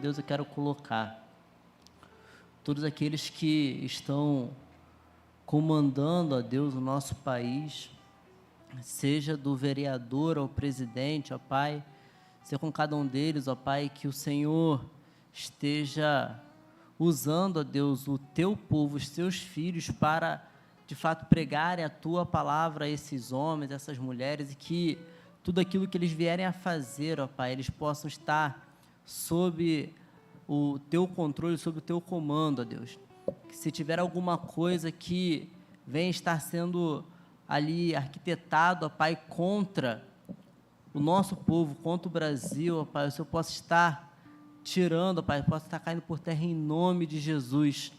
Deus, eu quero colocar todos aqueles que estão comandando, ó Deus, o nosso país, seja do vereador ao presidente, ó Pai, seja com cada um deles, ó Pai, que o Senhor esteja usando, ó Deus, o teu povo, os teus filhos, para, de fato, pregarem a tua palavra a esses homens, a essas mulheres, e que tudo aquilo que eles vierem a fazer, ó Pai, eles possam estar sob o teu controle, sob o teu comando, ó Deus. Que se tiver alguma coisa que venha estar sendo ali arquitetado, ó Pai, contra o nosso povo, contra o Brasil, ó Pai, o Senhor possa estar tirando, ó Pai, possa estar caindo por terra em nome de Jesus.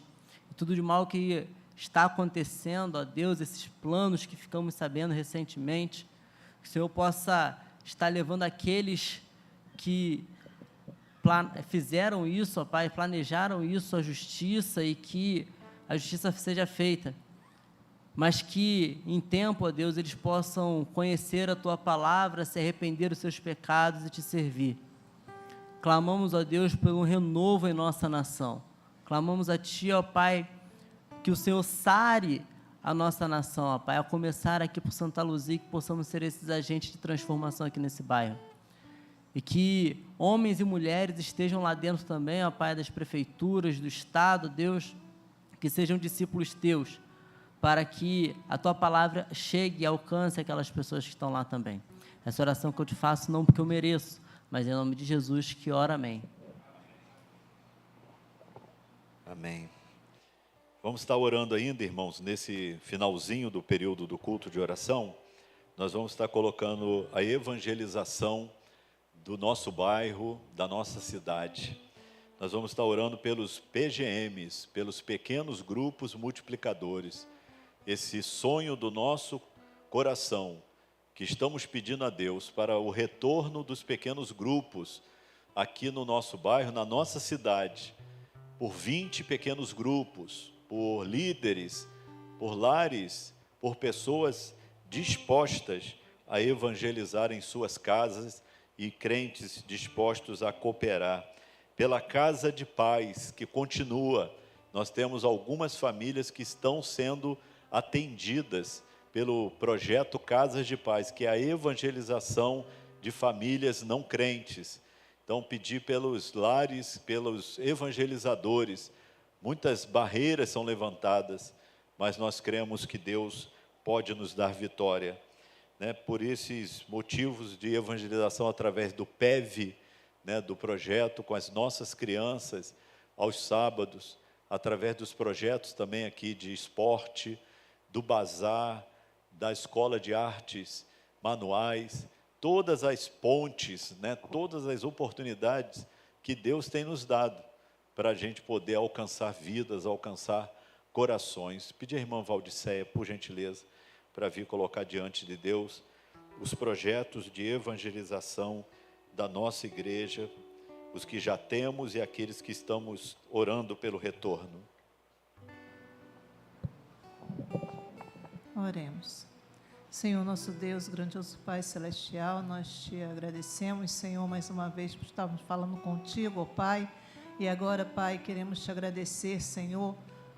E tudo de mal que está acontecendo, ó Deus, esses planos que ficamos sabendo recentemente, que o Senhor possa estar levando aqueles que fizeram isso, ó Pai, planejaram isso à justiça, e que a justiça seja feita, mas que em tempo, ó Deus, eles possam conhecer a Tua palavra, se arrepender dos seus pecados e Te servir. Clamamos, ó Deus, por um renovo em nossa nação. Clamamos a Ti, ó Pai, que o Senhor sare a nossa nação, ó Pai, a começar aqui por Santa Luzia, que possamos ser esses agentes de transformação aqui nesse bairro. E que homens e mulheres estejam lá dentro também, ó Pai, das prefeituras, do Estado, Deus, que sejam discípulos Teus, para que a Tua palavra chegue e alcance aquelas pessoas que estão lá também. Essa oração que eu te faço, não porque eu mereço, mas em nome de Jesus que ora, amém. Amém. Vamos estar orando ainda, irmãos, nesse finalzinho do período do culto de oração. Nós vamos estar colocando a evangelização do nosso bairro, da nossa cidade. Nós vamos estar orando pelos PGMs, pelos pequenos grupos multiplicadores. Esse sonho do nosso coração, que estamos pedindo a Deus para o retorno dos pequenos grupos aqui no nosso bairro, na nossa cidade, por 20 pequenos grupos, por líderes, por lares, por pessoas dispostas a evangelizar em suas casas e crentes dispostos a cooperar. Pela Casa de Paz, que continua, nós temos algumas famílias que estão sendo atendidas pelo projeto Casas de Paz, que é a evangelização de famílias não crentes. Então, pedir pelos lares, pelos evangelizadores, muitas barreiras são levantadas, mas nós cremos que Deus pode nos dar vitória, né? Por esses motivos de evangelização através do PEV, né, do projeto com as nossas crianças, aos sábados, através dos projetos também aqui de esporte, do bazar, da escola de artes manuais, todas as pontes, né, todas as oportunidades que Deus tem nos dado para a gente poder alcançar vidas, alcançar corações. Pedir à irmã Valdiceia, por gentileza, para vir colocar diante de Deus os projetos de evangelização da nossa igreja, os que já temos e aqueles que estamos orando pelo retorno. Oremos. Senhor, nosso Deus, grandioso Pai Celestial, nós Te agradecemos, Senhor, mais uma vez por estarmos falando contigo, ó Pai, e agora, Pai, queremos Te agradecer, Senhor,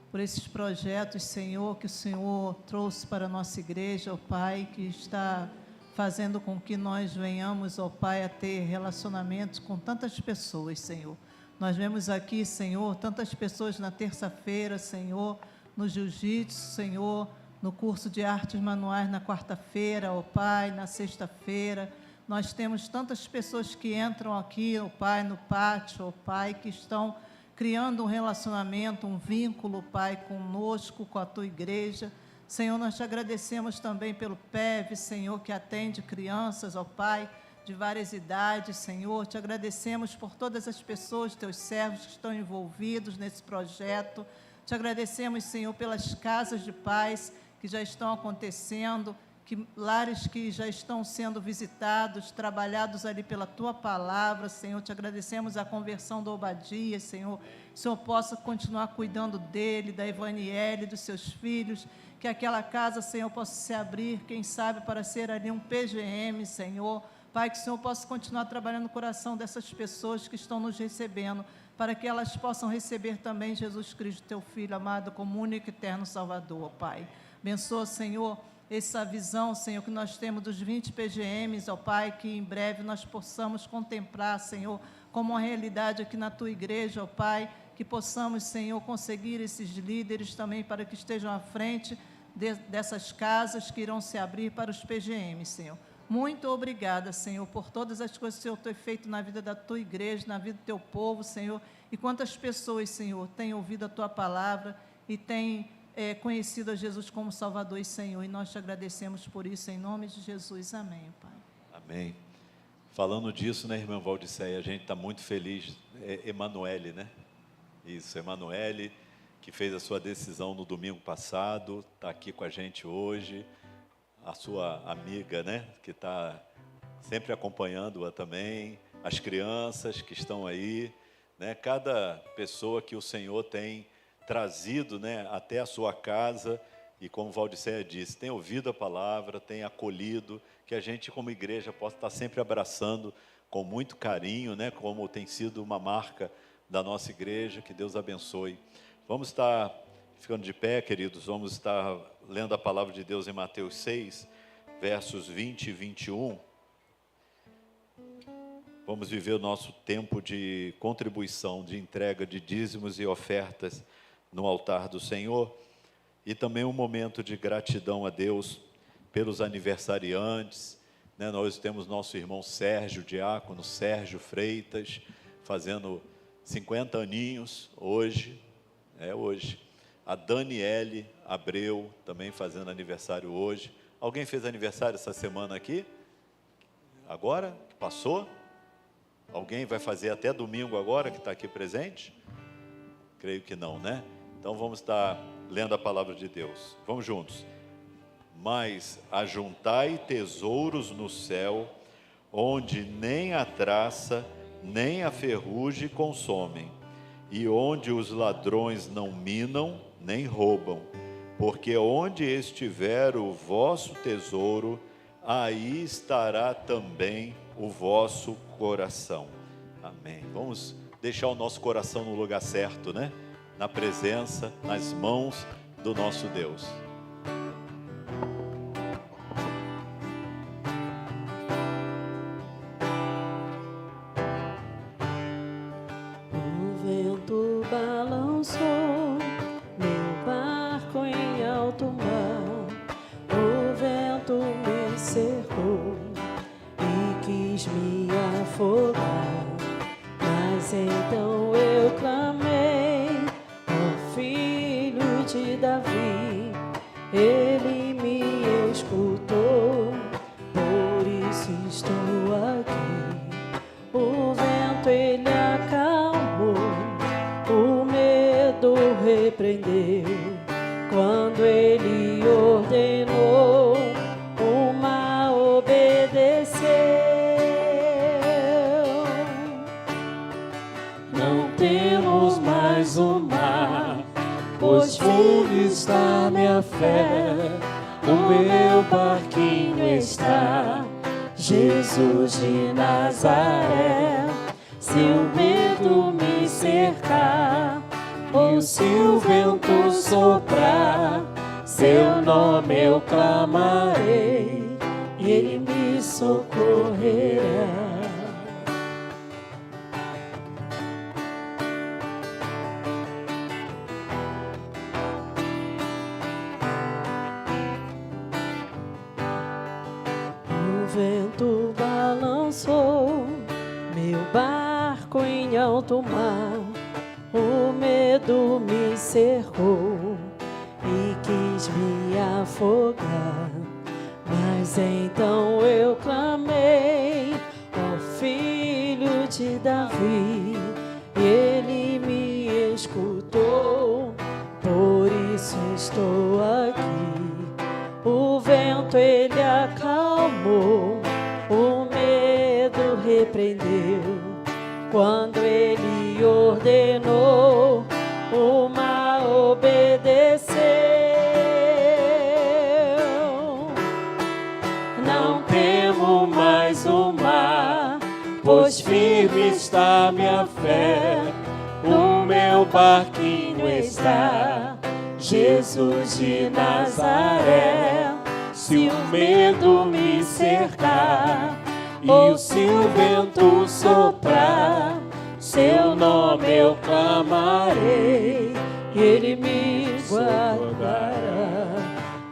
por esses projetos, Senhor, que o Senhor trouxe para a nossa igreja, ó Pai, que está fazendo com que nós venhamos, ó Pai, a ter relacionamentos com tantas pessoas, Senhor. Nós vemos aqui, Senhor, tantas pessoas na terça-feira, Senhor, no jiu-jitsu, Senhor, no curso de artes manuais na quarta-feira, ó Pai, na sexta-feira. Nós temos tantas pessoas que entram aqui, ó Pai, no pátio, ó Pai, que estão criando um relacionamento, um vínculo, Pai, conosco, com a Tua igreja. Senhor, nós Te agradecemos também pelo PEV, Senhor, que atende crianças, ó Pai, de várias idades, Senhor. Te agradecemos por todas as pessoas, Teus servos que estão envolvidos nesse projeto. Te agradecemos, Senhor, pelas casas de paz que já estão acontecendo, lares que já estão sendo visitados, trabalhados ali pela Tua palavra, Senhor. Te agradecemos a conversão do Obadias, Senhor. O Senhor possa continuar cuidando dele, da Ivaniele, dos seus filhos, que aquela casa, Senhor, possa se abrir, quem sabe, para ser ali um PGM, Senhor, Pai, que o Senhor possa continuar trabalhando no coração dessas pessoas que estão nos recebendo, para que elas possam receber também Jesus Cristo, teu Filho amado, como único e eterno Salvador, Pai. Abençoa, Senhor, essa visão, Senhor, que nós temos dos 20 PGMs, ó Pai, que em breve nós possamos contemplar, Senhor, como uma realidade aqui na Tua igreja, ó Pai, que possamos, Senhor, conseguir esses líderes também para que estejam à frente dessas casas que irão se abrir para os PGMs, Senhor. Muito obrigada, Senhor, por todas as coisas que o Senhor tem feito na vida da Tua igreja, na vida do Teu povo, Senhor, e quantas pessoas, Senhor, têm ouvido a Tua palavra e têm conhecido a Jesus como Salvador e Senhor, e nós te agradecemos por isso, em nome de Jesus, amém, Pai. Amém. Falando disso, né, irmã Valdiceia, a gente está muito feliz, Emanuele, né? Isso, Emanuele, que fez a sua decisão no domingo passado, está aqui com a gente hoje, a sua amiga, né, que está sempre acompanhando-a também, as crianças que estão aí, né, cada pessoa que o Senhor tem trazido, né, até a sua casa, e como Valdiceia disse, tem ouvido a palavra, tem acolhido, que a gente como igreja possa estar sempre abraçando com muito carinho, né, como tem sido uma marca da nossa igreja, que Deus abençoe. Vamos estar ficando de pé, queridos, vamos estar lendo a palavra de Deus em Mateus 6, versos 20 e 21. Vamos viver o nosso tempo de contribuição, de entrega de dízimos e ofertas no altar do Senhor, e também um momento de gratidão a Deus pelos aniversariantes, né? Nós temos nosso irmão Sérgio, diácono Sérgio Freitas, fazendo 50 aninhos hoje, hoje. A Daniele Abreu, também fazendo aniversário hoje. Alguém fez aniversário essa semana aqui? Agora? Que passou? Alguém vai fazer até domingo agora, que está aqui presente? Creio que não, né? Então vamos estar lendo a palavra de Deus. Vamos juntos. Mas ajuntai tesouros no céu, onde nem a traça, nem a ferrugem consomem, e onde os ladrões não minam, nem roubam, porque onde estiver o vosso tesouro, aí estará também o vosso coração. Amém. Vamos deixar o nosso coração no lugar certo, né? Na presença, nas mãos do nosso Deus. O vento balançou meu barco em alto mar, o vento me cercou e quis me afogar, mas então eu clamei ao Filho de Davi, ele me escutou, por isso estou aqui. O vento ele acalmou, o medo repreendeu, quando ele ordenou, o mar obedeceu. Não temos mais o mar, pois firme está minha fé, o meu barquinho está, Jesus de Nazaré. Se o medo me cercar, ou se o vento soprar, seu nome eu clamarei, e ele me socorrerá. O vento balançou meu barco em alto mar, o medo me cercou e quis me afogar, mas então eu clamei ao Filho de Davi, e ele me escutou, por isso estou aqui. O vento ele acalmou, o medo repreendeu, quando ele ordenou, o mar obedeceu. Não temo mais o mar, está minha fé, o meu barquinho está. Jesus de Nazaré, se o medo me cercar e se o vento soprar, seu nome eu clamarei, ele me guardará.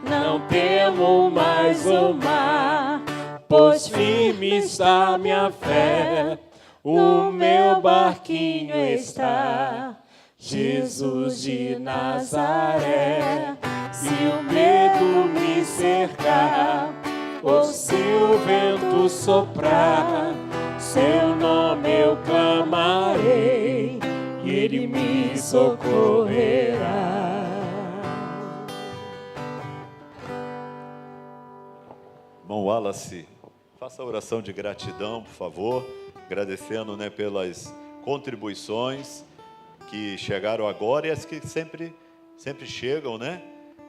Não temo mais o mar, pois firme está minha fé, o meu barquinho está. Jesus de Nazaré, se o medo me cercar, ou se o vento soprar, seu nome eu clamarei, e ele me socorrerá. Irmão Wallace, faça a oração de gratidão, por favor, agradecendo, né, pelas contribuições que chegaram agora e as que sempre chegam, né?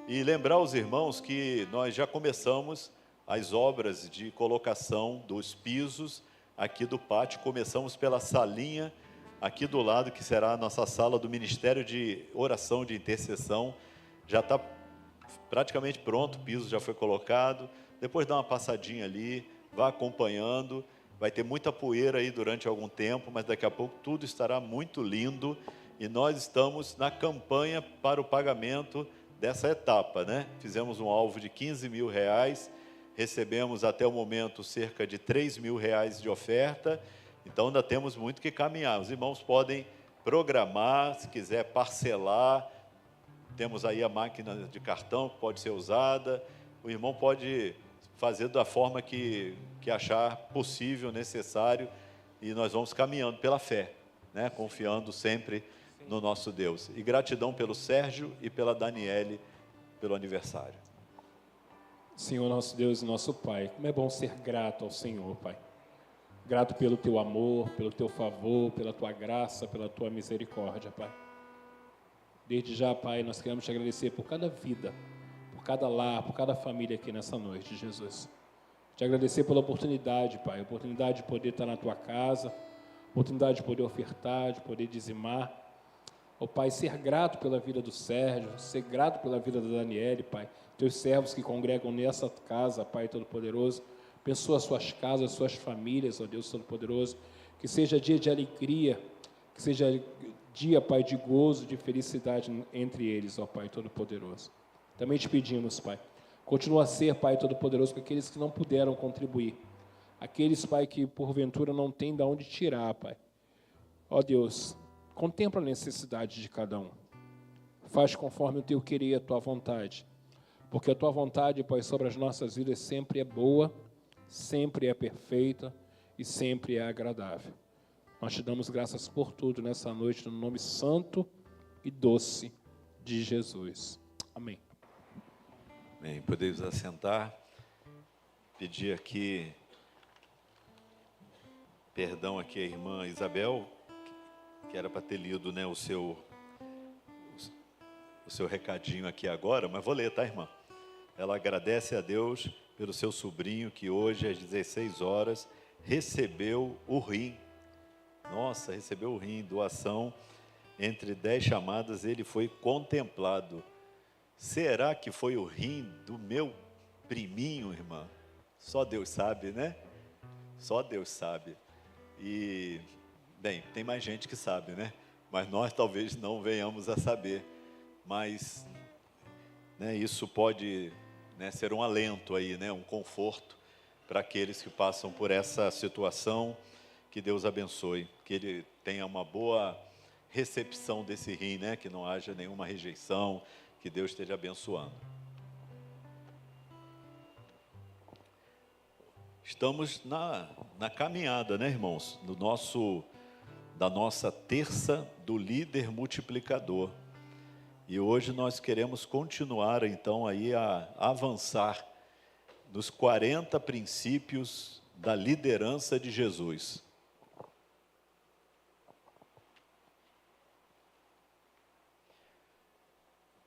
E lembrar os irmãos que nós já começamos as obras de colocação dos pisos aqui do pátio. Começamos pela salinha aqui do lado, que será a nossa sala do Ministério de Oração de Intercessão. Já está praticamente pronto, o piso já foi colocado. Depois dá uma passadinha ali, vá acompanhando. Vai ter muita poeira aí durante algum tempo, mas daqui a pouco tudo estará muito lindo. E nós estamos na campanha para o pagamento dessa etapa, né? Fizemos um alvo de R$15.000, recebemos até o momento cerca de R$3.000 de oferta, então ainda temos muito que caminhar. Os irmãos podem programar, se quiser parcelar, temos aí a máquina de cartão que pode ser usada, o irmão pode fazer da forma que achar possível, necessário, e nós vamos caminhando pela fé, né? Confiando sempre no nosso Deus. E gratidão pelo Sérgio e pela Daniele, pelo aniversário. Senhor, nosso Deus e nosso Pai, como é bom ser grato ao Senhor, Pai. Grato pelo Teu amor, pelo Teu favor, pela Tua graça, pela Tua misericórdia, Pai. Desde já, Pai, nós queremos Te agradecer por cada vida, por cada lar, por cada família aqui nessa noite, Jesus. Te agradecer pela oportunidade, Pai, a oportunidade de poder estar na Tua casa, a oportunidade de poder ofertar, de poder dizimar. Ó Pai, ser grato pela vida do Sérgio, ser grato pela vida da Daniele, Pai, Teus servos que congregam nessa casa, Pai Todo-Poderoso, abençoa suas casas, suas famílias, ó Deus Todo-Poderoso, que seja dia de alegria, que seja dia, Pai, de gozo, de felicidade entre eles, ó Pai Todo-Poderoso. Também te pedimos, Pai, continua a ser, Pai Todo-Poderoso, com aqueles que não puderam contribuir, aqueles, Pai, que porventura não têm de onde tirar, Pai. Ó Deus, contempla a necessidade de cada um. Faz conforme o Teu querer e a Tua vontade. Porque a Tua vontade, Pai, sobre as nossas vidas sempre é boa, sempre é perfeita e sempre é agradável. Nós Te damos graças por tudo nessa noite, no nome santo e doce de Jesus. Amém. Bem, podemos assentar. Pedir aqui perdão aqui à irmã Isabel, que era para ter lido, né, o seu recadinho aqui agora, mas vou ler, tá, irmã? Ela agradece a Deus pelo seu sobrinho que hoje, às 16 horas, recebeu o rim. Nossa, recebeu o rim, doação. Entre 10 chamadas, ele foi contemplado. Será que foi o rim do meu priminho, irmã? Só Deus sabe, né? Só Deus sabe. E, bem, tem mais gente que sabe, né? Mas nós talvez não venhamos a saber. Mas, né, isso pode, né, ser um alento aí, né, um conforto para aqueles que passam por essa situação. Que Deus abençoe, que ele tenha uma boa recepção desse rim, né, que não haja nenhuma rejeição, que Deus esteja abençoando. Estamos na caminhada, né, irmãos, da nossa terça do líder multiplicador. E hoje nós queremos continuar, então, aí a avançar nos 40 princípios da liderança de Jesus.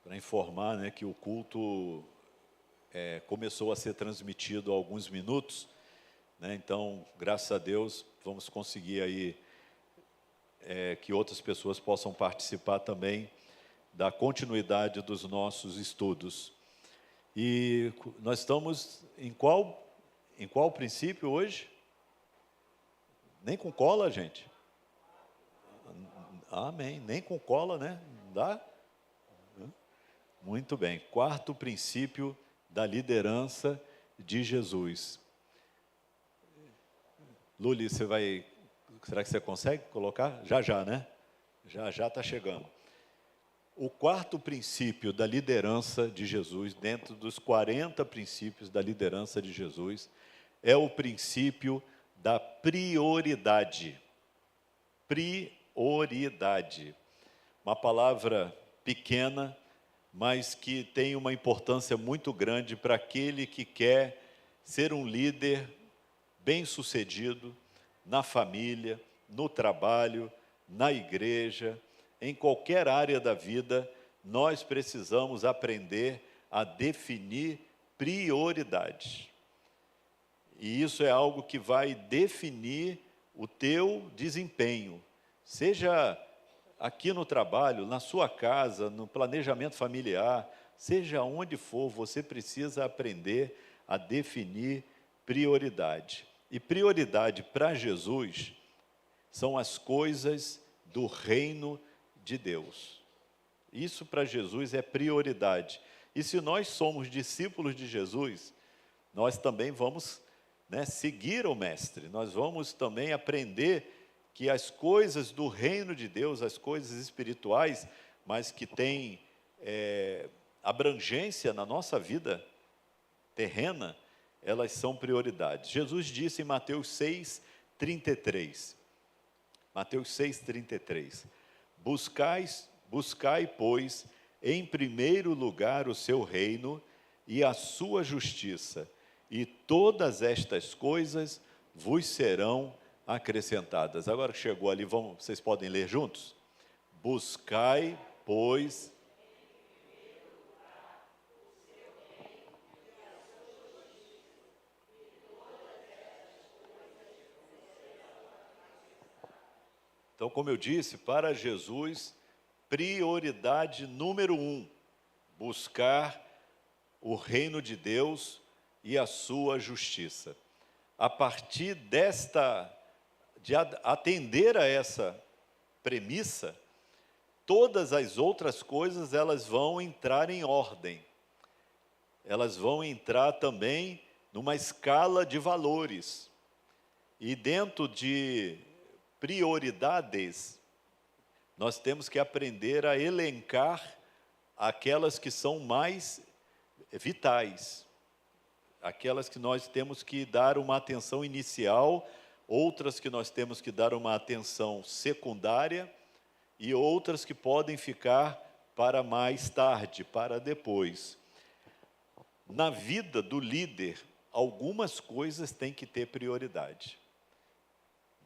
Para informar, né, que o culto começou a ser transmitido há alguns minutos, né, então, graças a Deus, vamos conseguir aí que outras pessoas possam participar também da continuidade dos nossos estudos. E nós estamos em qual princípio hoje? Nem com cola, gente? Amém. Nem com cola, né? Dá? Muito bem. Quarto princípio da liderança de Jesus. Luli, será que você consegue colocar? Já, né? Já está chegando. O quarto princípio da liderança de Jesus, dentro dos 40 princípios da liderança de Jesus, é o princípio da prioridade. Prioridade. Uma palavra pequena, mas que tem uma importância muito grande para aquele que quer ser um líder bem-sucedido na família, no trabalho, na igreja, em qualquer área da vida. Nós precisamos aprender a definir prioridades. E isso é algo que vai definir o teu desempenho, seja aqui no trabalho, na sua casa, no planejamento familiar, seja onde for, você precisa aprender a definir prioridade. E prioridade para Jesus são as coisas do reino de Deus. Isso para Jesus é prioridade. E se nós somos discípulos de Jesus, nós também vamos, seguir o Mestre. Nós vamos também aprender que as coisas do reino de Deus, as coisas espirituais, mas que têm abrangência na nossa vida terrena, elas são prioridades. Jesus disse em Mateus 6:33. Mateus 6:33. Buscai, pois, em primeiro lugar o seu reino e a sua justiça, e todas estas coisas vos serão acrescentadas. Agora que chegou ali, vocês podem ler juntos? Buscai, pois... Então, como eu disse, para Jesus, prioridade número 1, buscar o reino de Deus e a sua justiça. A partir de atender a essa premissa, todas as outras coisas elas vão entrar em ordem. Elas vão entrar também numa escala de valores. E dentro de prioridades, nós temos que aprender a elencar aquelas que são mais vitais, aquelas que nós temos que dar uma atenção inicial, outras que nós temos que dar uma atenção secundária e outras que podem ficar para mais tarde, para depois. Na vida do líder, algumas coisas têm que ter prioridade.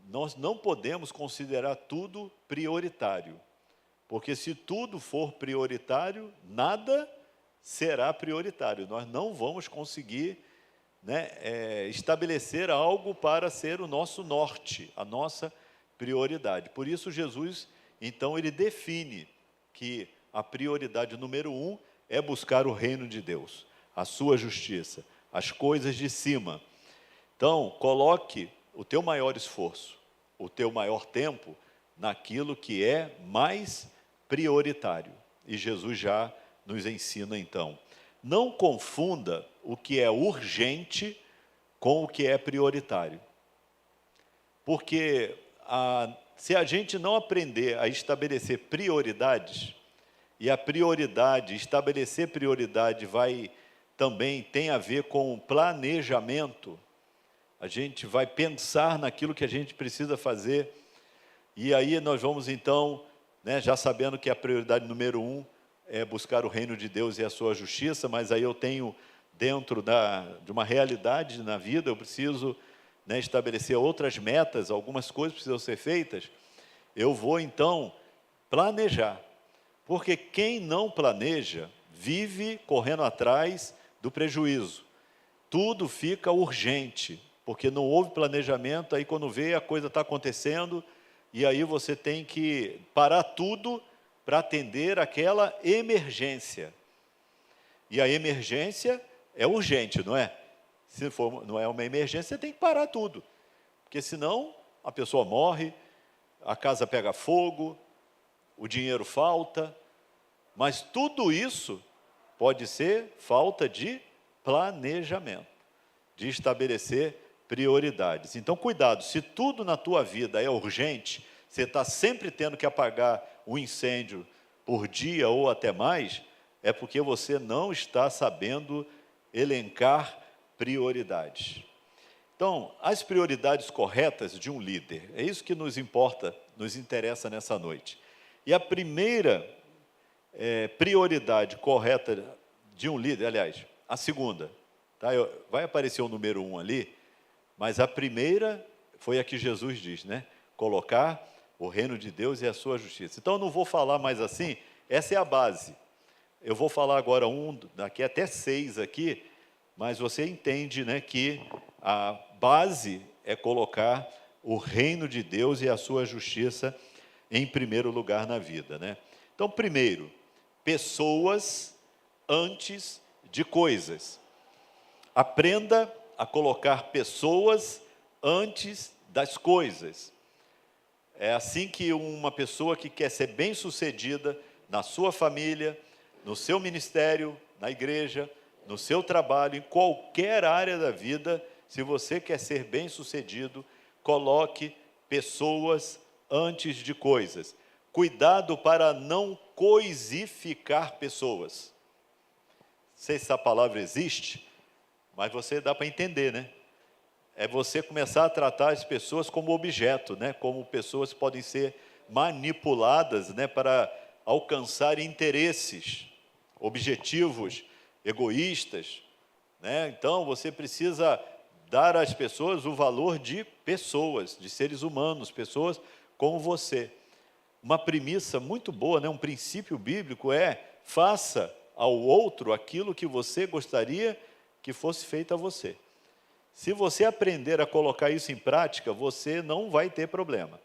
Nós não podemos considerar tudo prioritário, porque se tudo for prioritário, nada será prioritário. Nós não vamos conseguir estabelecer algo para ser o nosso norte, a nossa prioridade. Por isso Jesus, então, ele define que a prioridade número 1 é buscar o reino de Deus, a sua justiça, as coisas de cima. Então, coloque o teu maior esforço, o teu maior tempo naquilo que é mais prioritário. E Jesus já nos ensina então. Não confunda o que é urgente com o que é prioritário. Porque se a gente não aprender a estabelecer prioridades, e a prioridade, estabelecer prioridade tem a ver com planejamento, a gente vai pensar naquilo que a gente precisa fazer, e aí nós vamos então, já sabendo que a prioridade número 1 é buscar o reino de Deus e a sua justiça, mas aí eu tenho dentro de uma realidade na vida, eu preciso estabelecer outras metas, algumas coisas precisam ser feitas, eu vou então planejar, porque quem não planeja, vive correndo atrás do prejuízo, tudo fica urgente, porque não houve planejamento, aí quando vê a coisa está acontecendo, e aí você tem que parar tudo para atender aquela emergência. E a emergência é urgente, não é? Se não é uma emergência, você tem que parar tudo. Porque senão a pessoa morre, a casa pega fogo, o dinheiro falta. Mas tudo isso pode ser falta de planejamento, de estabelecer prioridades. Então, cuidado, se tudo na tua vida é urgente, você está sempre tendo que apagar um incêndio por dia ou até mais, é porque você não está sabendo elencar prioridades. Então, as prioridades corretas de um líder, é isso que nos importa, nos interessa nessa noite. E a primeira prioridade correta de um líder, aliás, a segunda, tá? Vai aparecer o número 1 ali, mas a primeira foi a que Jesus diz, né? Colocar o reino de Deus e a sua justiça. Então, eu não vou falar mais assim, essa é a base. Eu vou falar agora daqui até 6 aqui, mas você entende, né, que a base é colocar o reino de Deus e a sua justiça em primeiro lugar na vida, né? Então, primeiro, pessoas antes de coisas. Aprenda a colocar pessoas antes das coisas. É assim que uma pessoa que quer ser bem-sucedida na sua família, no seu ministério, na igreja, no seu trabalho, em qualquer área da vida, se você quer ser bem-sucedido, coloque pessoas antes de coisas. Cuidado para não coisificar pessoas. Não sei se essa palavra existe, mas você dá para entender, né? É você começar a tratar as pessoas como objeto, né? Como pessoas que podem ser manipuladas, né? Para alcançar interesses, objetivos egoístas, né? Então, você precisa dar às pessoas o valor de pessoas, de seres humanos, pessoas como você. Uma premissa muito boa, né? Um princípio bíblico é: faça ao outro aquilo que você gostaria que fosse feito a você. Se você aprender a colocar isso em prática, você não vai ter problema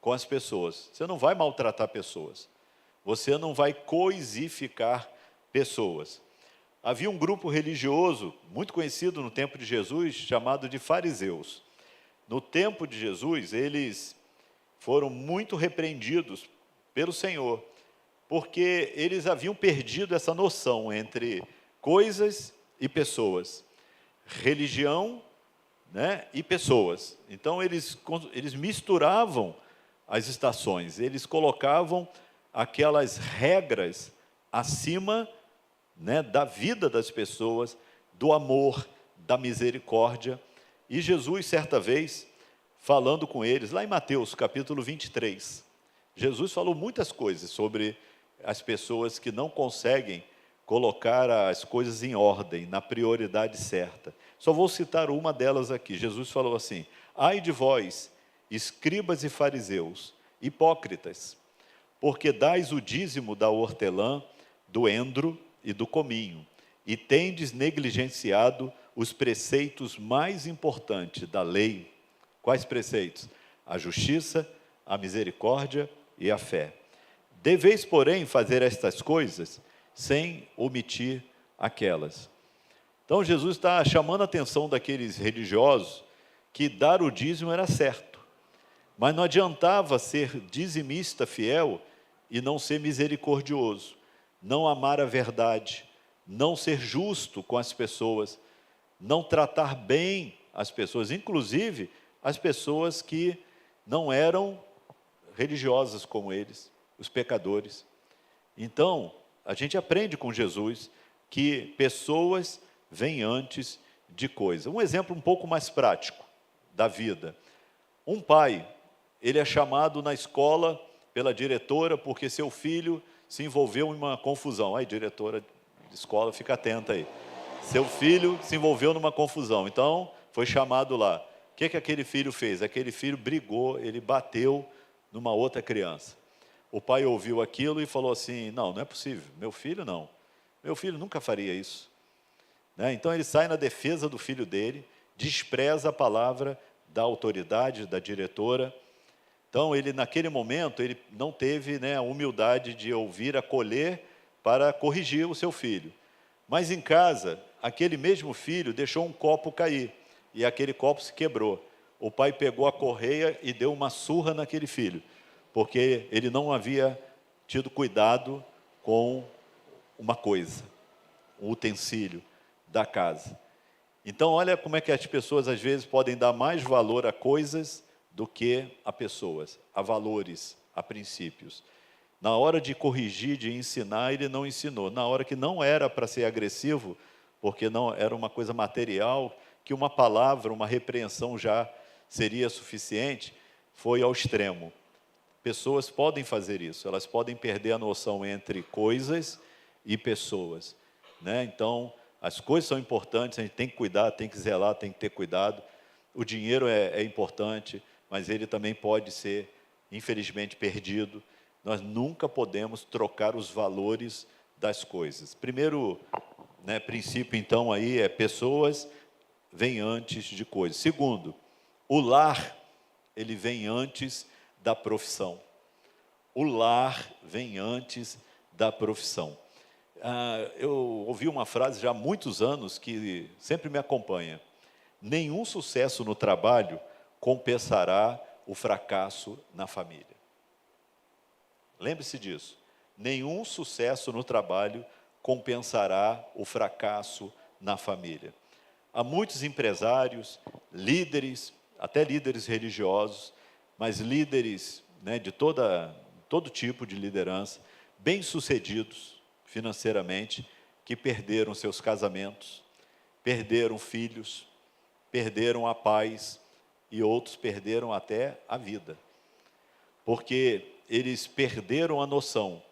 com as pessoas. Você não vai maltratar pessoas. Você não vai coisificar pessoas. Havia um grupo religioso muito conhecido no tempo de Jesus, chamado de fariseus. No tempo de Jesus, eles foram muito repreendidos pelo Senhor, porque eles haviam perdido essa noção entre coisas e pessoas, religião, né, e pessoas. Então, eles misturavam as estações, eles colocavam aquelas regras acima, né, da vida das pessoas, do amor, da misericórdia. E Jesus, certa vez, falando com eles, lá em Mateus, capítulo 23, Jesus falou muitas coisas sobre as pessoas que não conseguem colocar as coisas em ordem, na prioridade certa. Só vou citar uma delas aqui. Jesus falou assim: ai de vós, escribas e fariseus, hipócritas, porque dais o dízimo da hortelã, do endro e do cominho, e tendes negligenciado os preceitos mais importantes da lei. Quais preceitos? A justiça, a misericórdia e a fé. Deveis, porém, fazer estas coisas sem omitir aquelas. Então, Jesus está chamando a atenção daqueles religiosos que dar o dízimo era certo, mas não adiantava ser dizimista fiel e não ser misericordioso, não amar a verdade, não ser justo com as pessoas, não tratar bem as pessoas, inclusive as pessoas que não eram religiosas como eles, os pecadores. Então, a gente aprende com Jesus que pessoas vêm antes de coisas. Um exemplo um pouco mais prático da vida. Um pai, ele é chamado na escola pela diretora porque seu filho se envolveu em uma confusão. Aí, diretora de escola, fica atenta aí. Seu filho se envolveu numa confusão, então foi chamado lá. O que aquele filho fez? Aquele filho brigou, ele bateu numa outra criança. O pai ouviu aquilo e falou assim: não, não é possível, meu filho não. Meu filho nunca faria isso. Né? Então ele sai na defesa do filho dele, despreza a palavra da autoridade, da diretora. Então, ele naquele momento, ele não teve, né, a humildade de ouvir, acolher para corrigir o seu filho. Mas em casa, aquele mesmo filho deixou um copo cair, e aquele copo se quebrou. O pai pegou a correia e deu uma surra naquele filho, porque ele não havia tido cuidado com uma coisa, um utensílio da casa. Então, olha como é que as pessoas, às vezes, podem dar mais valor a coisas do que a pessoas, a valores, a princípios. Na hora de corrigir, de ensinar, ele não ensinou. Na hora que não era para ser agressivo, porque não era uma coisa material, que uma palavra, uma repreensão já seria suficiente, foi ao extremo. Pessoas podem fazer isso, elas podem perder a noção entre coisas e pessoas, né? Então, as coisas são importantes, a gente tem que cuidar, tem que zelar, tem que ter cuidado. O dinheiro é importante, mas ele também pode ser, infelizmente, perdido. Nós nunca podemos trocar os valores das coisas. Primeiro, né, princípio, então, aí é pessoas vêm antes de coisas. Segundo, o lar, ele vem antes da profissão. O lar vem antes da profissão. Eu ouvi uma frase já há muitos anos que sempre me acompanha. Nenhum sucesso no trabalho compensará o fracasso na família. Lembre-se disso. Nenhum sucesso no trabalho compensará o fracasso na família. Há muitos empresários, líderes, até líderes religiosos, mas líderes, né, de todo tipo de liderança, bem-sucedidos financeiramente, que perderam seus casamentos, perderam filhos, perderam a paz e outros perderam até a vida. Porque eles perderam a noção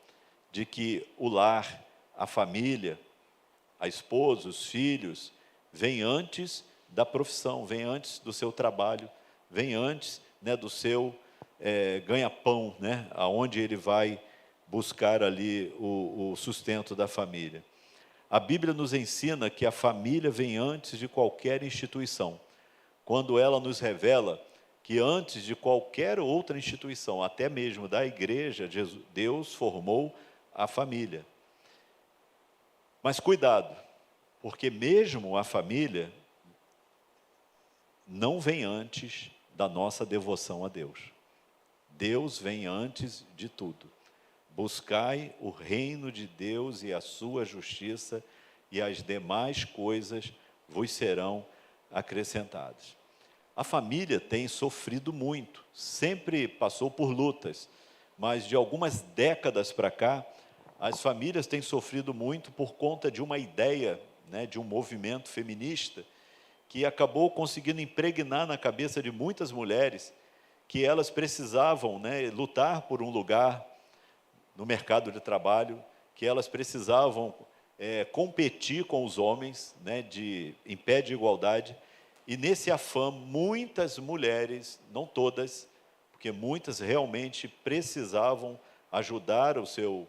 de que o lar, a família, a esposa, os filhos, vem antes da profissão, vem antes do seu trabalho, vem antes, né, do seu ganha-pão, né, aonde ele vai buscar ali o sustento da família. A Bíblia nos ensina que a família vem antes de qualquer instituição, quando ela nos revela que antes de qualquer outra instituição, até mesmo da igreja, Deus formou a família. Mas cuidado, porque mesmo a família não vem antes da nossa devoção a Deus. Deus vem antes de tudo. Buscai o reino de Deus e a sua justiça, e as demais coisas vos serão acrescentadas. A família tem sofrido muito, sempre passou por lutas, mas de algumas décadas para cá, as famílias têm sofrido muito por conta de uma ideia, né, de um movimento feminista, que acabou conseguindo impregnar na cabeça de muitas mulheres que elas precisavam, né, lutar por um lugar no mercado de trabalho, que elas precisavam competir com os homens, né, em pé de igualdade. E nesse afã, muitas mulheres, não todas, porque muitas realmente precisavam ajudar o seu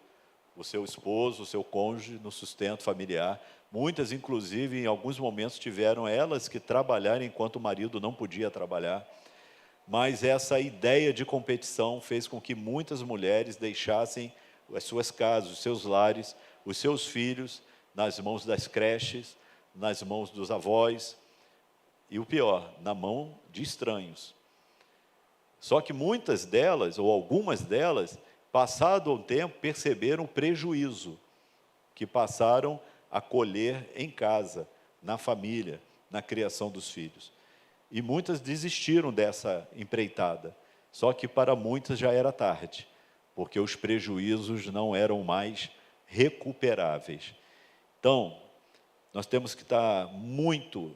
esposo, o seu cônjuge no sustento familiar. Muitas, inclusive, em alguns momentos tiveram elas que trabalhar enquanto o marido não podia trabalhar. Mas essa ideia de competição fez com que muitas mulheres deixassem as suas casas, os seus lares, os seus filhos nas mãos das creches, nas mãos dos avós, e o pior, na mão de estranhos. Só que muitas delas, ou algumas delas, passado um tempo, perceberam o prejuízo que passaram a colher em casa, na família, na criação dos filhos. E muitas desistiram dessa empreitada. Só que para muitas já era tarde, porque os prejuízos não eram mais recuperáveis. Então, nós temos que estar muito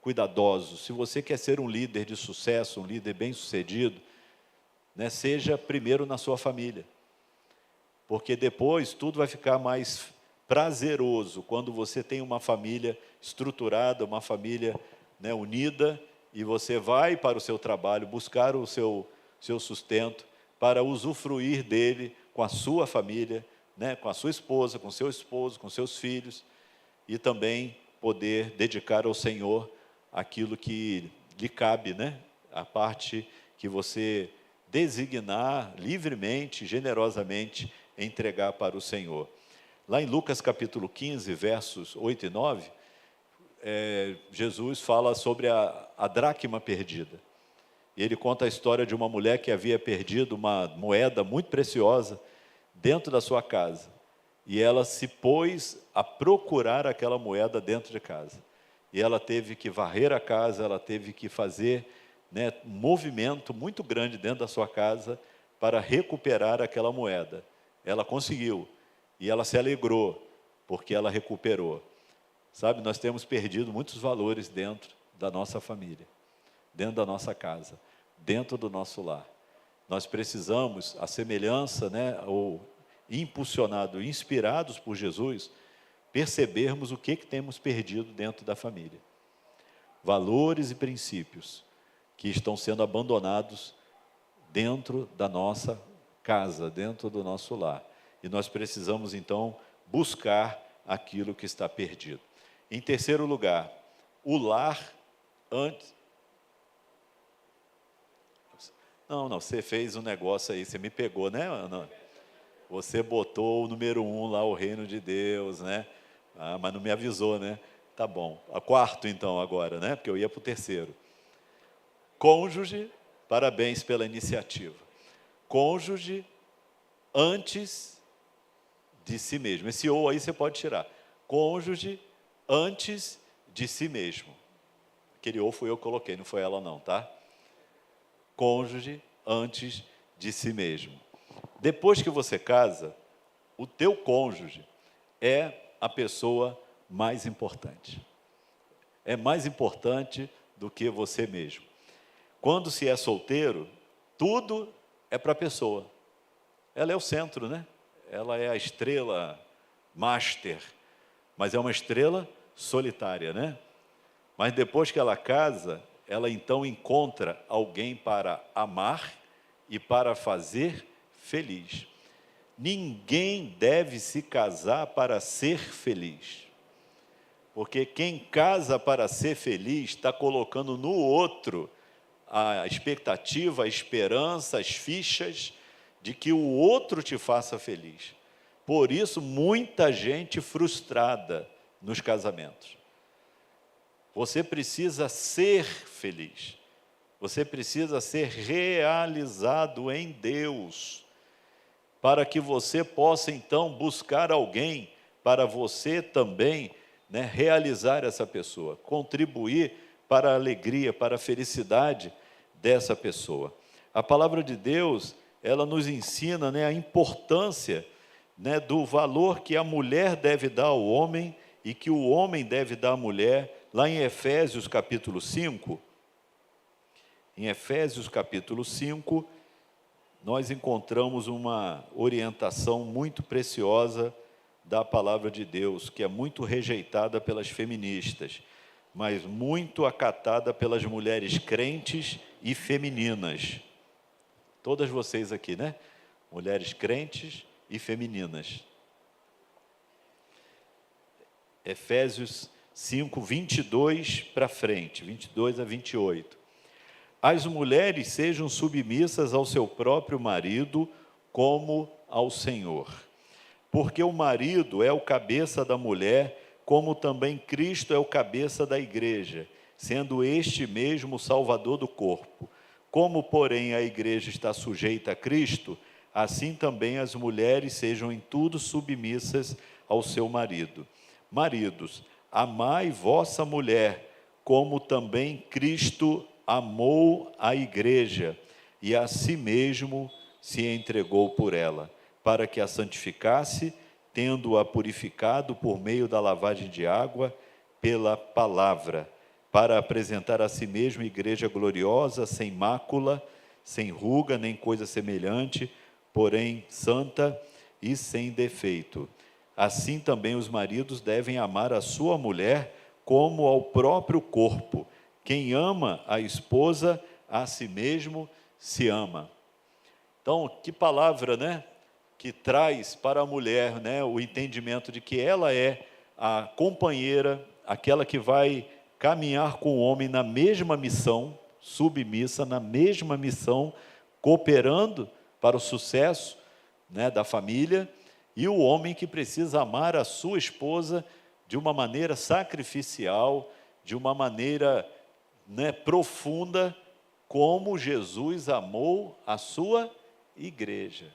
cuidadosos. Se você quer ser um líder de sucesso, um líder bem-sucedido, né, seja primeiro na sua família. Porque depois tudo vai ficar mais prazeroso quando você tem uma família estruturada, uma família, né, unida, e você vai para o seu trabalho buscar o seu sustento para usufruir dele com a sua família, né, com a sua esposa, com seu esposo, com seus filhos, e também poder dedicar ao Senhor aquilo que lhe cabe, né, a parte que você designar livremente, generosamente, entregar para o Senhor. Lá em Lucas capítulo 15, versos 8 e 9, Jesus fala sobre a dracma perdida. E ele conta a história de uma mulher que havia perdido uma moeda muito preciosa dentro da sua casa. E ela se pôs a procurar aquela moeda dentro de casa. E ela teve que varrer a casa, ela teve que fazer, né, um movimento muito grande dentro da sua casa para recuperar aquela moeda. Ela conseguiu. E ela se alegrou, porque ela recuperou. Sabe, nós temos perdido muitos valores dentro da nossa família, dentro da nossa casa, dentro do nosso lar. Nós precisamos, a semelhança, né, ou impulsionado, inspirados por Jesus, percebermos o que temos perdido dentro da família. Valores e princípios que estão sendo abandonados dentro da nossa casa, dentro do nosso lar. E nós precisamos, então, buscar aquilo que está perdido. Em terceiro lugar, o lar antes... Não, você fez um negócio aí, você me pegou, né, Ana? Você botou o número 1 lá, o reino de Deus, né? Mas não me avisou, né? Tá bom. A quarto, então, agora, né? Porque eu ia para o terceiro. Cônjuge, parabéns pela iniciativa. Cônjuge antes de si mesmo. Esse ou aí você pode tirar. Cônjuge antes de si mesmo. Aquele ou fui eu que coloquei, não foi ela não, tá? Cônjuge antes de si mesmo. Depois que você casa, o teu cônjuge é a pessoa mais importante. É mais importante do que você mesmo. Quando se é solteiro, tudo é para a pessoa. Ela é o centro, né? Ela é a estrela master, mas é uma estrela solitária, né? Mas depois que ela casa, ela então encontra alguém para amar e para fazer feliz. Ninguém deve se casar para ser feliz. Porque quem casa para ser feliz está colocando no outro a expectativa, a esperança, as fichas de que o outro te faça feliz. Por isso, muita gente frustrada nos casamentos. Você precisa ser feliz. Você precisa ser realizado em Deus, para que você possa, então, buscar alguém para você também, né, realizar essa pessoa, contribuir para a alegria, para a felicidade dessa pessoa. A palavra de Deus, ela nos ensina, né, a importância, né, do valor que a mulher deve dar ao homem e que o homem deve dar à mulher. Lá em Efésios capítulo 5, nós encontramos uma orientação muito preciosa da palavra de Deus, que é muito rejeitada pelas feministas, mas muito acatada pelas mulheres crentes e femininas. Todas vocês aqui, né? Mulheres crentes e femininas. Efésios 5, 22 para frente, 22 a 28. As mulheres sejam submissas ao seu próprio marido, como ao Senhor. Porque o marido é o cabeça da mulher, como também Cristo é o cabeça da igreja, sendo este mesmo o Salvador do corpo. Como, porém, a igreja está sujeita a Cristo, assim também as mulheres sejam em tudo submissas ao seu marido. Maridos, amai vossa mulher, como também Cristo amou a igreja e a si mesmo se entregou por ela, para que a santificasse, tendo-a purificado por meio da lavagem de água pela palavra, para apresentar a si mesmo igreja gloriosa, sem mácula, sem ruga, nem coisa semelhante, porém santa e sem defeito. Assim também os maridos devem amar a sua mulher como ao próprio corpo. Quem ama a esposa, a si mesmo se ama. Então, que palavra, né? Que traz para a mulher, né, o entendimento de que ela é a companheira, aquela que vai caminhar com o homem na mesma missão, submissa, na mesma missão, cooperando para o sucesso, né, da família, e o homem que precisa amar a sua esposa de uma maneira sacrificial, de uma maneira, né, profunda, como Jesus amou a sua igreja.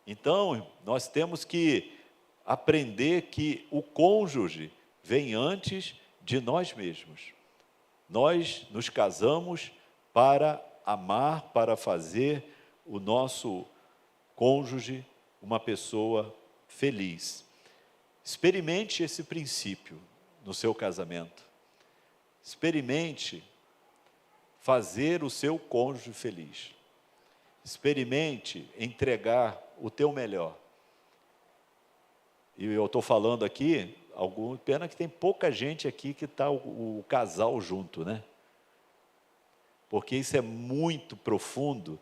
Então, nós temos que aprender que o cônjuge vem antes de nós mesmos. Nós nos casamos para amar, para fazer o nosso cônjuge uma pessoa feliz. Experimente esse princípio no seu casamento. Experimente fazer o seu cônjuge feliz. Experimente entregar o teu melhor. E eu estou falando aqui, pena que tem pouca gente aqui que está o casal junto, né? Porque isso é muito profundo,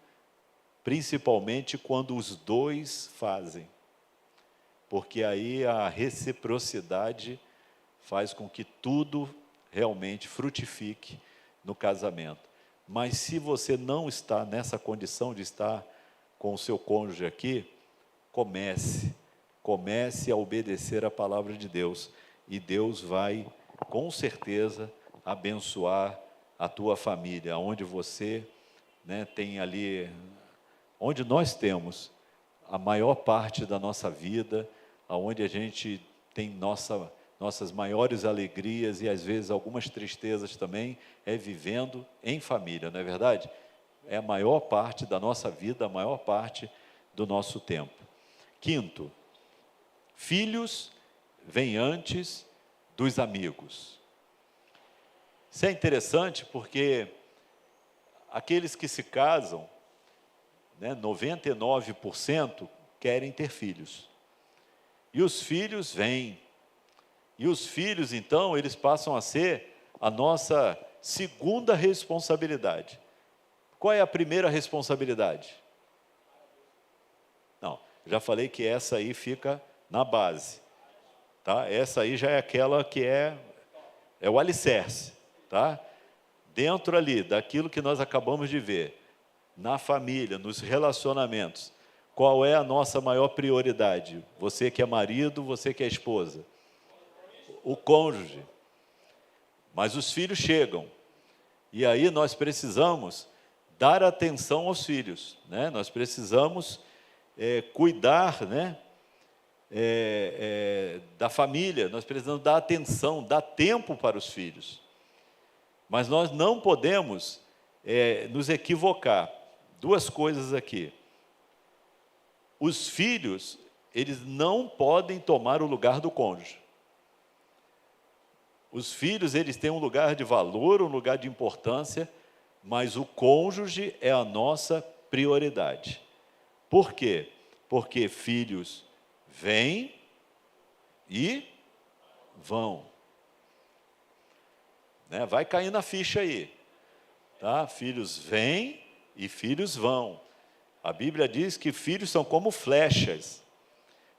principalmente quando os dois fazem. Porque aí a reciprocidade faz com que tudo realmente frutifique no casamento. Mas se você não está nessa condição de estar com o seu cônjuge aqui, comece a obedecer a palavra de Deus, e Deus vai, com certeza, abençoar a tua família, onde você, né, tem ali, onde nós temos a maior parte da nossa vida, aonde a gente tem nossas maiores alegrias e às vezes algumas tristezas também, é vivendo em família, não é verdade? É a maior parte da nossa vida, a maior parte do nosso tempo. Quinto, filhos vêm antes dos amigos. Isso é interessante porque aqueles que se casam, né, 99% querem ter filhos. E os filhos vêm. E os filhos, então, eles passam a ser a nossa segunda responsabilidade. Qual é a primeira responsabilidade? Não, já falei que essa aí fica na base, tá? Essa aí já é aquela que é o alicerce, tá? Dentro ali, daquilo que nós acabamos de ver, na família, nos relacionamentos, qual é a nossa maior prioridade? Você que é marido, você que é esposa. O cônjuge. Mas os filhos chegam. E aí nós precisamos dar atenção aos filhos, né? Nós precisamos cuidar, né, da família, nós precisamos dar atenção, dar tempo para os filhos. Mas nós não podemos nos equivocar. Duas coisas aqui. Os filhos, eles não podem tomar o lugar do cônjuge. Os filhos, eles têm um lugar de valor, um lugar de importância, mas o cônjuge é a nossa prioridade. Por quê? Porque filhos vêm e vão. Né? Vai cair na ficha aí. Tá? Filhos vêm e filhos vão. A Bíblia diz que filhos são como flechas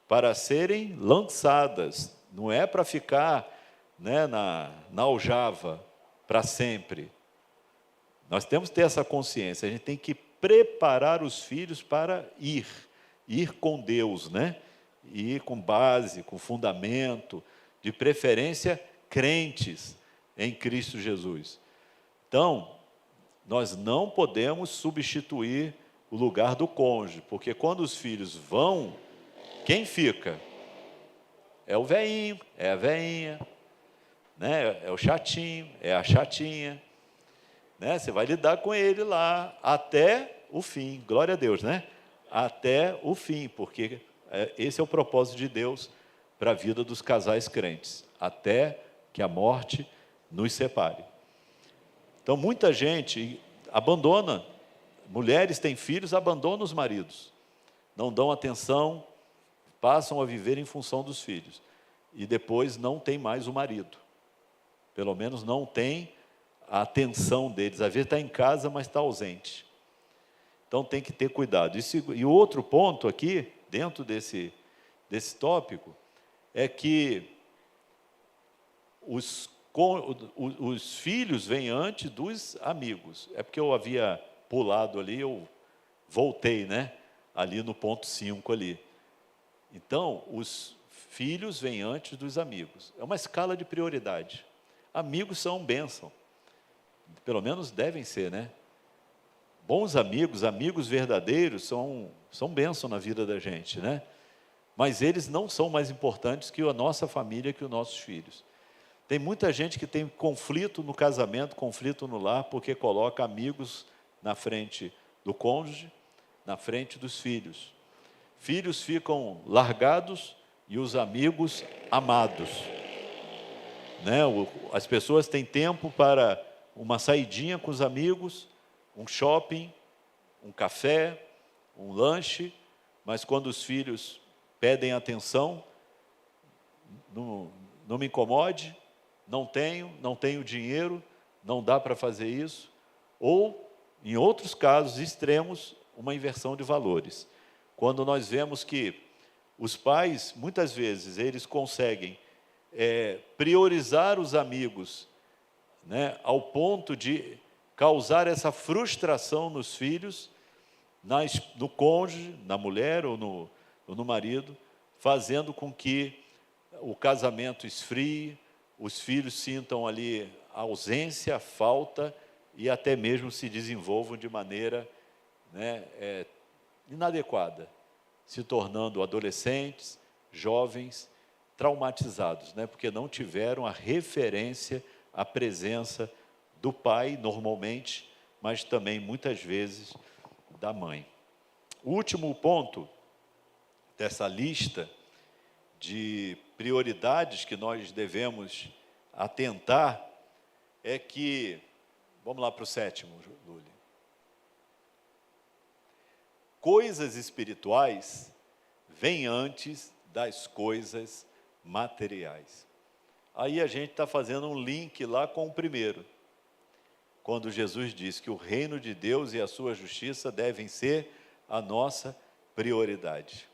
para serem lançadas. Não é para ficar, né, na aljava para sempre. Nós temos que ter essa consciência. A gente tem que preparar os filhos para ir com Deus, né? Ir com base, com fundamento, de preferência crentes em Cristo Jesus. Então, nós não podemos substituir o lugar do cônjuge, porque quando os filhos vão, quem fica? É o velhinho, é a velhinha, né? É o chatinho, é a chatinha, né? Você vai lidar com ele lá até o fim, glória a Deus, né? Até o fim, porque esse é o propósito de Deus para a vida dos casais crentes, até que a morte nos separe. Então, muita gente abandona, mulheres têm filhos, abandonam os maridos, não dão atenção, passam a viver em função dos filhos, e depois não tem mais o marido, pelo menos não tem a atenção deles, às vezes está em casa, mas está ausente. Então tem que ter cuidado. E o outro ponto aqui, dentro desse tópico, é que os filhos vêm antes dos amigos. É porque eu havia pulado ali, eu voltei, né? Ali no ponto 5 ali. Então, os filhos vêm antes dos amigos. É uma escala de prioridade. Amigos são bênção. Pelo menos devem ser, né? Bons amigos, amigos verdadeiros, são bênção na vida da gente, né? Mas eles não são mais importantes que a nossa família, que os nossos filhos. Tem muita gente que tem conflito no casamento, conflito no lar, porque coloca amigos na frente do cônjuge, na frente dos filhos. Filhos ficam largados e os amigos amados. Né? As pessoas têm tempo para uma saidinha com os amigos, um shopping, um café, um lanche, mas quando os filhos pedem atenção, não me incomode, não tenho dinheiro, não dá para fazer isso. Ou, em outros casos extremos, uma inversão de valores. Quando nós vemos que os pais, muitas vezes, eles conseguem priorizar os amigos, né, ao ponto de causar essa frustração nos filhos, no cônjuge, na mulher ou no marido, fazendo com que o casamento esfrie, os filhos sintam ali a ausência, a falta e até mesmo se desenvolvam de maneira, né, inadequada, se tornando adolescentes, jovens, traumatizados, né, porque não tiveram a referência, a presença do pai, normalmente, mas também, muitas vezes, da mãe. O último ponto dessa lista de prioridades que nós devemos atentar é que, vamos lá para o 7º, Lúlia. Coisas espirituais vêm antes das coisas materiais. Aí a gente está fazendo um link lá com o primeiro, quando Jesus diz que o reino de Deus e a sua justiça devem ser a nossa prioridade.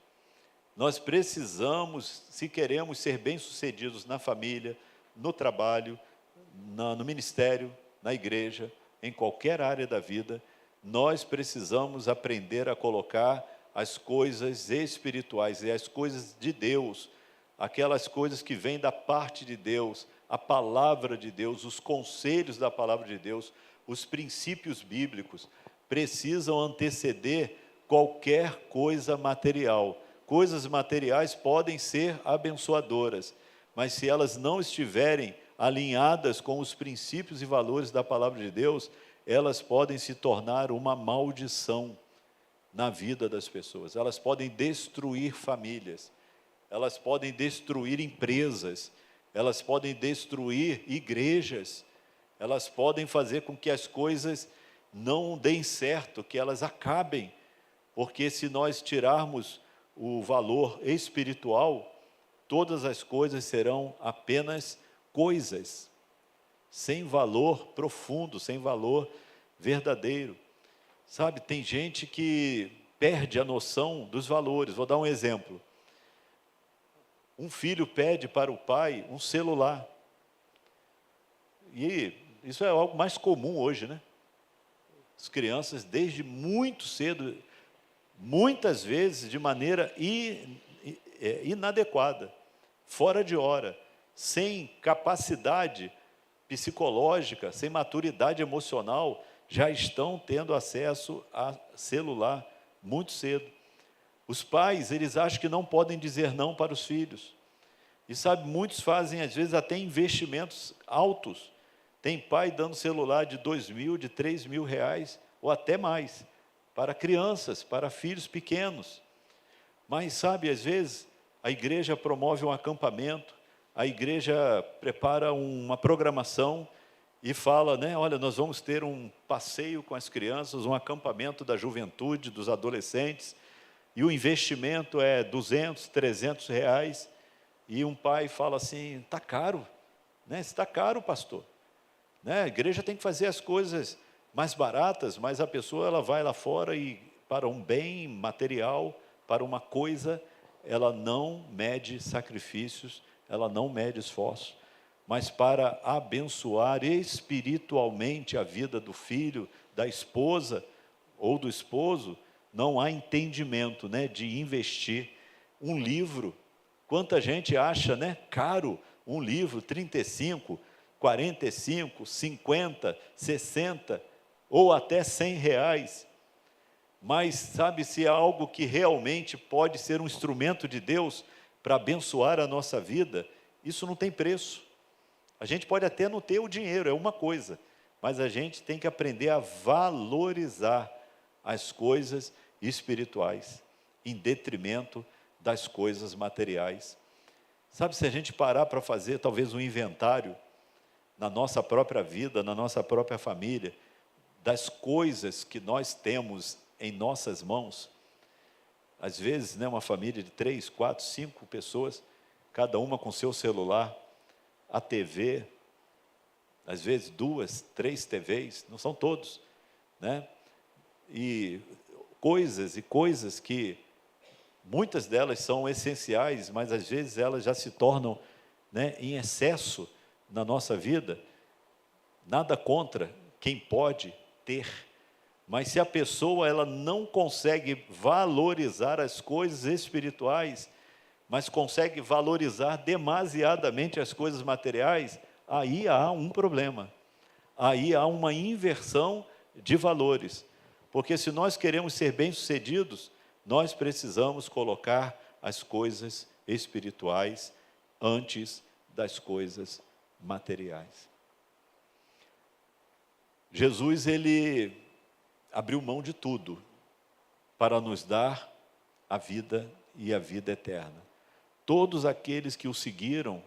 Nós precisamos, se queremos ser bem-sucedidos na família, no trabalho, no ministério, na igreja, em qualquer área da vida, nós precisamos aprender a colocar as coisas espirituais e as coisas de Deus, aquelas coisas que vêm da parte de Deus, a palavra de Deus, os conselhos da palavra de Deus, os princípios bíblicos, precisam anteceder qualquer coisa material. Coisas materiais podem ser abençoadoras, mas se elas não estiverem alinhadas com os princípios e valores da palavra de Deus, elas podem se tornar uma maldição na vida das pessoas. Elas podem destruir famílias, elas podem destruir empresas, elas podem destruir igrejas, elas podem fazer com que as coisas não deem certo, que elas acabem, porque se nós tirarmos o valor espiritual, todas as coisas serão apenas coisas, sem valor profundo, sem valor verdadeiro. Sabe, tem gente que perde a noção dos valores. Vou dar um exemplo. Um filho pede para o pai um celular. E isso é algo mais comum hoje, né? As crianças, desde muito cedo, muitas vezes de maneira inadequada, fora de hora, sem capacidade psicológica, sem maturidade emocional, já estão tendo acesso a celular muito cedo. Os pais, eles acham que não podem dizer não para os filhos. E sabe, muitos fazem às vezes até investimentos altos. Tem pai dando celular de 2.000, de 3.000 reais, ou até mais, para crianças, para filhos pequenos. Mas sabe, às vezes, a igreja promove um acampamento, a igreja prepara uma programação e fala, né, olha, nós vamos ter um passeio com as crianças, um acampamento da juventude, dos adolescentes, e o investimento é 200, 300 reais, e um pai fala assim, está caro, né? Está caro, pastor. Né? A igreja tem que fazer as coisas mais baratas, mas a pessoa ela vai lá fora e para um bem material, para uma coisa, ela não mede sacrifícios, ela não mede esforço, mas para abençoar espiritualmente a vida do filho, da esposa ou do esposo, não há entendimento, né, de investir. Um livro, quanta gente acha, né, caro um livro, 35, 45, 50, 60 ou até R$100. Mas sabe, se é algo que realmente pode ser um instrumento de Deus para abençoar a nossa vida, isso não tem preço. A gente pode até não ter o dinheiro, é uma coisa, mas a gente tem que aprender a valorizar as coisas espirituais, em detrimento das coisas materiais. Sabe, se a gente parar para fazer talvez um inventário na nossa própria vida, na nossa própria família, das coisas que nós temos em nossas mãos, às vezes, né, uma família de 3, 4, 5 pessoas, cada uma com seu celular, a TV, às vezes 2, 3 TVs, não são todos, né? E coisas que muitas delas são essenciais, mas às vezes elas já se tornam, né, em excesso na nossa vida. Nada contra quem pode ter, mas se a pessoa ela não consegue valorizar as coisas espirituais, mas consegue valorizar demasiadamente as coisas materiais, aí há um problema, aí há uma inversão de valores, porque se nós queremos ser bem-sucedidos, nós precisamos colocar as coisas espirituais antes das coisas materiais. Jesus, ele abriu mão de tudo para nos dar a vida e a vida eterna. Todos aqueles que o seguiram,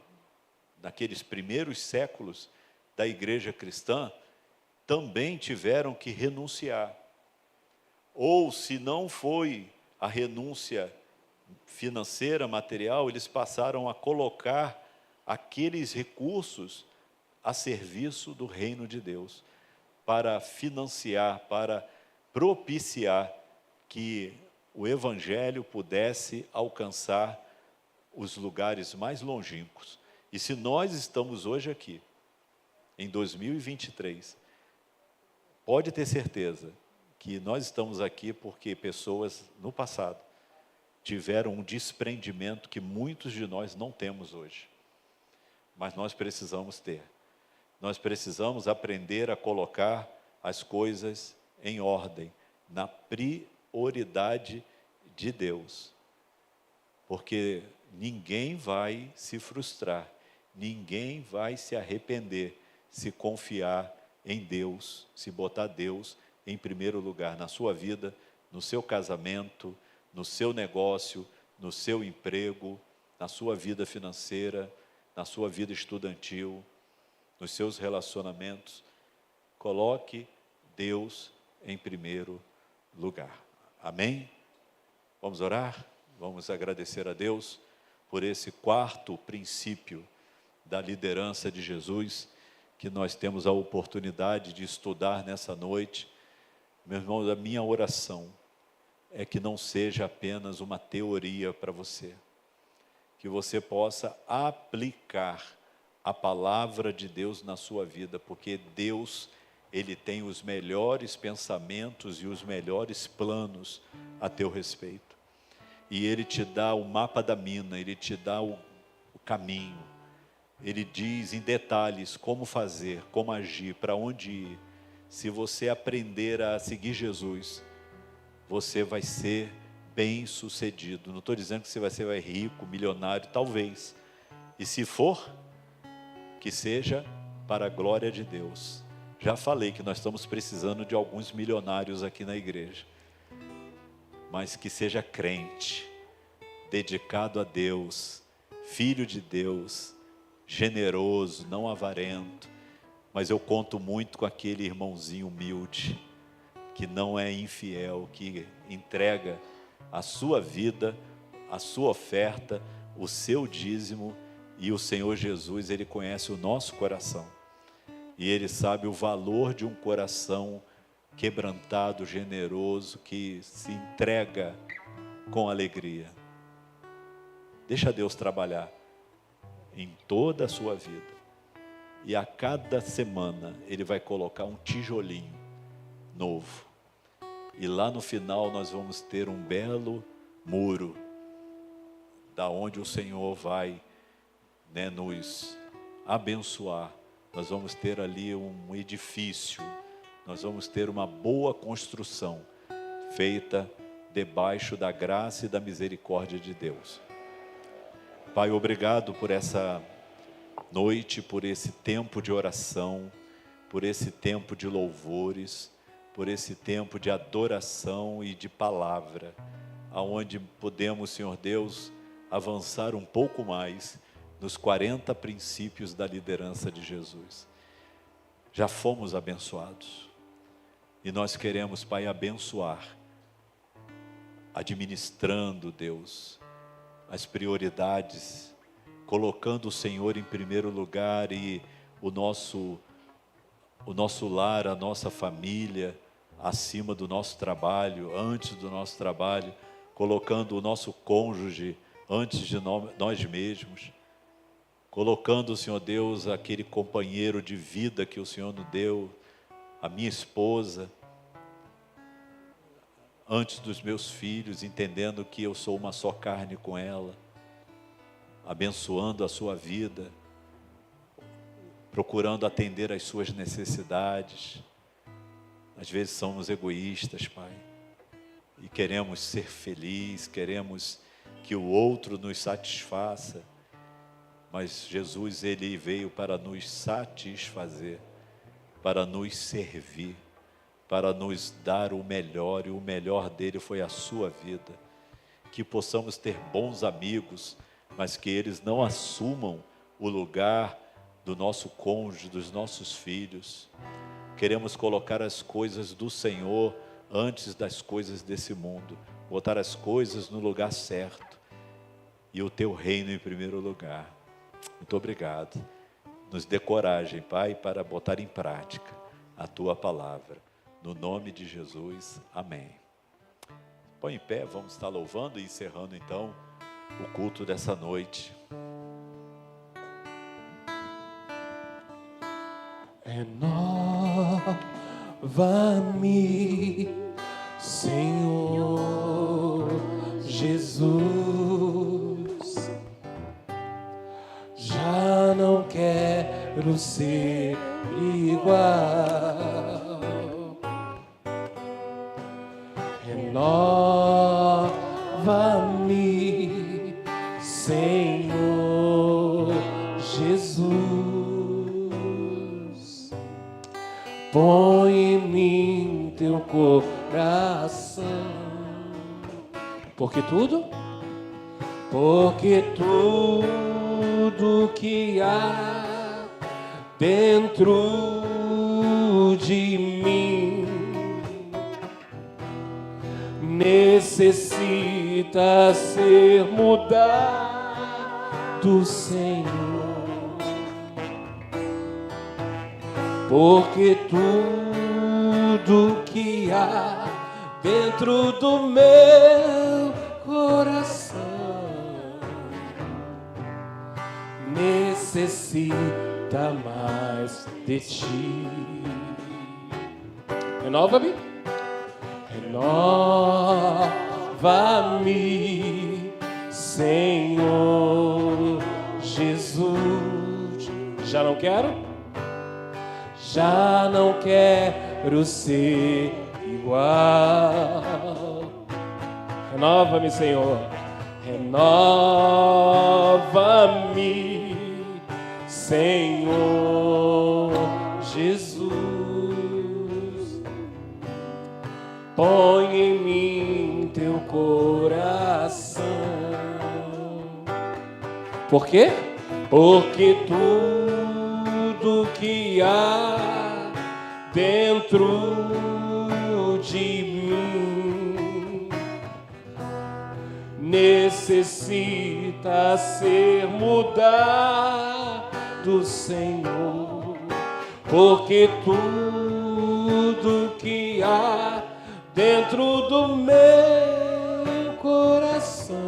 naqueles primeiros séculos da igreja cristã, também tiveram que renunciar. Ou, se não foi a renúncia financeira, material, eles passaram a colocar aqueles recursos a serviço do reino de Deus, para financiar, para propiciar que o Evangelho pudesse alcançar os lugares mais longínquos. E se nós estamos hoje aqui, em 2023, pode ter certeza que nós estamos aqui porque pessoas no passado tiveram um desprendimento que muitos de nós não temos hoje. Mas nós precisamos ter. Nós precisamos aprender a colocar as coisas em ordem, na prioridade de Deus. Porque ninguém vai se frustrar, ninguém vai se arrepender se confiar em Deus, se botar Deus em primeiro lugar na sua vida, no seu casamento, no seu negócio, no seu emprego, na sua vida financeira, na sua vida estudantil, nos seus relacionamentos. Coloque Deus em primeiro lugar. Amém? Vamos orar? Vamos agradecer a Deus por esse quarto princípio da liderança de Jesus, que nós temos a oportunidade de estudar nessa noite. Meu irmão, a minha oração é que não seja apenas uma teoria para você, que você possa aplicar a palavra de Deus na sua vida, porque Deus, Ele tem os melhores pensamentos e os melhores planos a teu respeito. E Ele te dá o mapa da mina, Ele te dá o caminho. Ele diz em detalhes como fazer, como agir, para onde ir. Se você aprender a seguir Jesus, você vai ser bem-sucedido. Não estou dizendo que você vai ser rico, milionário, talvez. E se for, que seja para a glória de Deus. Já falei que nós estamos precisando de alguns milionários aqui na igreja. Mas que seja crente, dedicado a Deus, filho de Deus, generoso, não avarento. Mas eu conto muito com aquele irmãozinho humilde, que não é infiel, que entrega a sua vida, a sua oferta, o seu dízimo, e o Senhor Jesus, Ele conhece o nosso coração, e Ele sabe o valor de um coração quebrantado, generoso, que se entrega com alegria. Deixa Deus trabalhar em toda a sua vida, e a cada semana Ele vai colocar um tijolinho novo. e lá no final nós vamos ter um belo muro, da onde o Senhor vai, né, nos abençoar. Nós vamos ter ali um edifício, nós vamos ter uma boa construção, feita debaixo da graça e da misericórdia de Deus. Pai, obrigado por essa noite, por esse tempo de oração, por esse tempo de louvores, por esse tempo de adoração e de palavra, aonde podemos, Senhor Deus, avançar um pouco mais nos 40 princípios da liderança de Jesus. Já fomos abençoados e nós queremos, Pai, abençoar, administrando, Deus, as prioridades, colocando o Senhor em primeiro lugar e o nosso lar, a nossa família, acima do nosso trabalho, antes do nosso trabalho, colocando o nosso cônjuge antes de nós mesmos, colocando, Senhor Deus, aquele companheiro de vida que o Senhor nos deu, a minha esposa, antes dos meus filhos, entendendo que eu sou uma só carne com ela, abençoando a sua vida, procurando atender às suas necessidades. Às vezes somos egoístas, Pai, e queremos ser felizes, queremos que o outro nos satisfaça, mas Jesus, Ele veio para nos satisfazer, para nos servir, para nos dar o melhor, e o melhor dele foi a sua vida. Que possamos ter bons amigos, mas que eles não assumam o lugar do nosso cônjuge, dos nossos filhos. Queremos colocar as coisas do Senhor antes das coisas desse mundo, botar as coisas no lugar certo e o teu reino em primeiro lugar. Muito obrigado. Nos dê coragem, Pai, para botar em prática a tua palavra. No nome de Jesus, amém. Põe em pé, vamos estar louvando e encerrando então o culto dessa noite. Renova-me, Senhor Jesus. Já não quero ser igual. Renova-me, Senhor Jesus. Põe em mim teu coração. Porque tudo que há dentro de mim necessita ser mudado, Senhor. Porque tudo que há dentro do meu coração necessita mais de ti. Renova-me, renova-me, Senhor Jesus. Já não quero ser igual. Renova-me, Senhor. Renova-me, Senhor Jesus. Põe em mim teu coração. Por quê? Porque tudo que há dentro de mim necessita ser mudado, Senhor. Porque tudo que há dentro do meu coração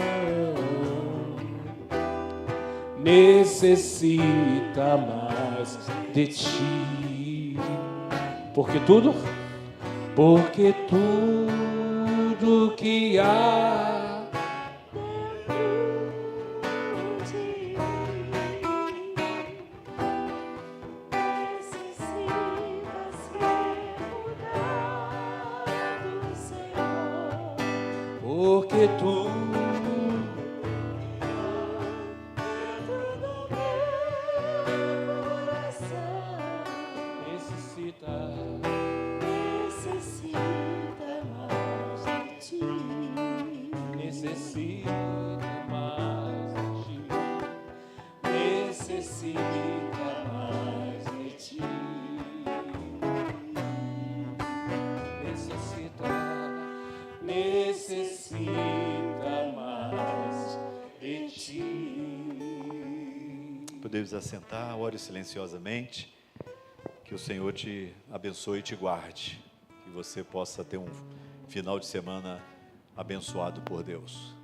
necessita mais de ti. Porque porque tudo que há porque tu necessita mais de ti, necessita mais de ti, necessita mais de ti. Podemos assentar, ore silenciosamente. Que o Senhor te abençoe e te guarde. Que você possa ter um final de semana abençoado por Deus.